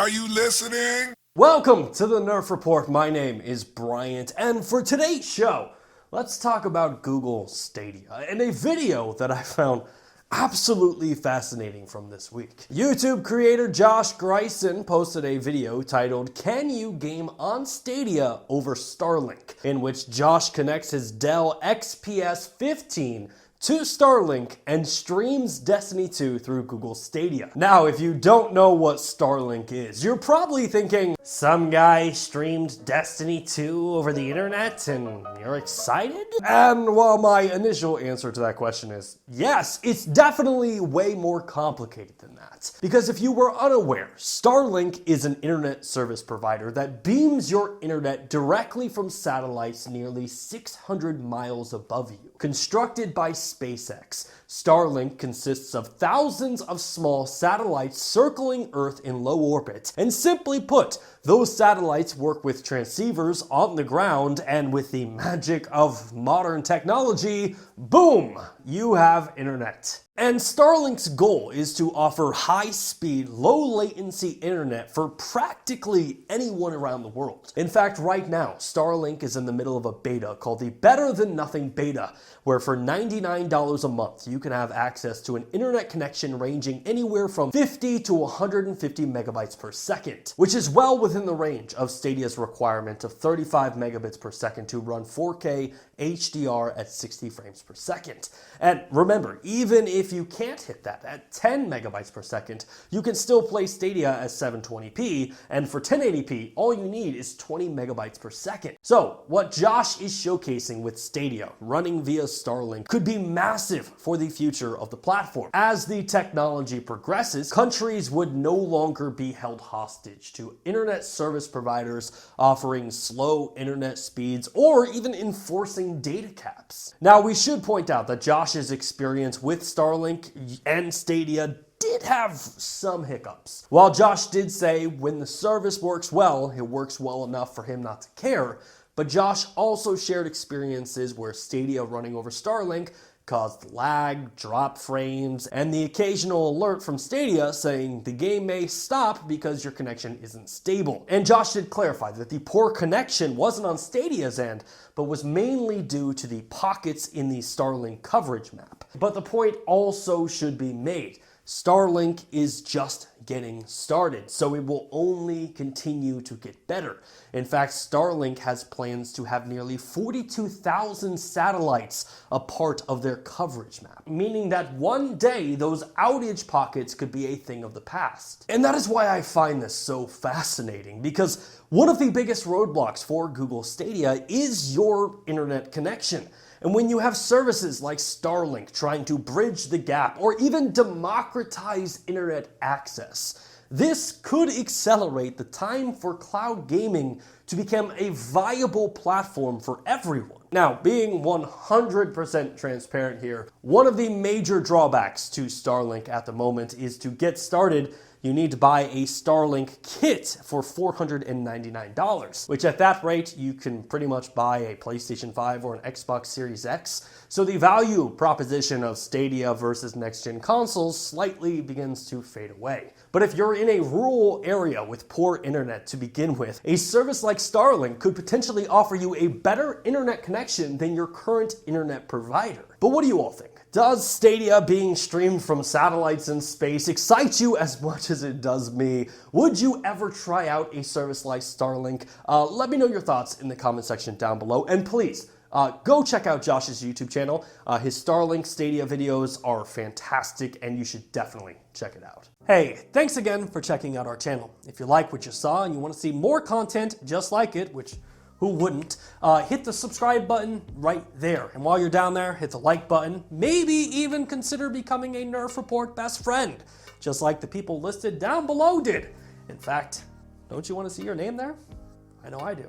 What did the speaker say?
Are you listening? Welcome to the Nerf Report. My name is Bryant, and for today's show, let's talk about Google Stadia and a video that I found absolutely fascinating from this week. YouTube creator Josh Greisen posted a video titled "Can You Game on Stadia Over Starlink?" in which Josh connects his Dell XPS 15 to Starlink and streams Destiny 2 through Google Stadia. Now, if you don't know what Starlink is, you're probably thinking, some guy streamed Destiny 2 over the internet and you're excited? And while my initial answer to that question is yes, it's definitely way more complicated than that. Because if you were unaware, Starlink is an internet service provider that beams your internet directly from satellites nearly 600 miles above you. Constructed by SpaceX, Starlink consists of thousands of small satellites circling Earth in low orbit, and simply put, those satellites work with transceivers on the ground, and with the magic of modern technology, boom, you have internet. And Starlink's goal is to offer high-speed, low-latency internet for practically anyone around the world. In fact, right now, Starlink is in the middle of a beta called the Better Than Nothing Beta, where for $99 a month, you can have access to an internet connection ranging anywhere from 50 to 150 megabytes per second, which is well within the range of Stadia's requirement of 35 megabits per second to run 4K HDR at 60 frames per second. And remember, even if you can't hit that at 10 megabytes per second, you can still play Stadia at 720p, and for 1080p, all you need is 20 megabytes per second. So, what Josh is showcasing with Stadia running via Starlink could be massive for the future of the platform. As the technology progresses, countries would no longer be held hostage to internet service providers offering slow internet speeds or even enforcing data caps. Now, we should point out that Josh's experience with Starlink and Stadia did have some hiccups. While Josh did say when the service works well, it works well enough for him not to care, but Josh also shared experiences where Stadia running over Starlink caused lag, drop frames, and the occasional alert from Stadia saying the game may stop because your connection isn't stable. And Josh did clarify that the poor connection wasn't on Stadia's end, but was mainly due to the pockets in the Starlink coverage map. But the point also should be made. Starlink is just getting started, so it will only continue to get better. In fact, Starlink has plans to have nearly 42,000 satellites a part of their coverage map, meaning that one day those outage pockets could be a thing of the past. And that is why I find this so fascinating, because one of the biggest roadblocks for Google Stadia is your internet connection. And when you have services like Starlink trying to bridge the gap or even democratize internet access, this could accelerate the time for cloud gaming to become a viable platform for everyone. Now, being 100% transparent here, one of the major drawbacks to Starlink at the moment is to get started, you need to buy a Starlink kit for $499, which at that rate, you can pretty much buy a PlayStation 5 or an Xbox Series X. So the value proposition of Stadia versus next-gen consoles slightly begins to fade away. But if you're in a rural area with poor internet to begin with, a service like Starlink could potentially offer you a better internet connection than your current internet provider. But what do you all think? Does Stadia being streamed from satellites in space excite you as much as it does me? Would you ever try out a service like Starlink? Let me know your thoughts in the comment section down below. And please, go check out Josh's YouTube channel. His Starlink Stadia videos are fantastic, and you should definitely check it out. Hey, thanks again for checking out our channel. If you like what you saw and you want to see more content just like it, which who wouldn't, hit the subscribe button right there. And while you're down there, hit the like button. Maybe even consider becoming a Nerf Report best friend, just like the people listed down below did. In fact, don't you want to see your name there? I know I do.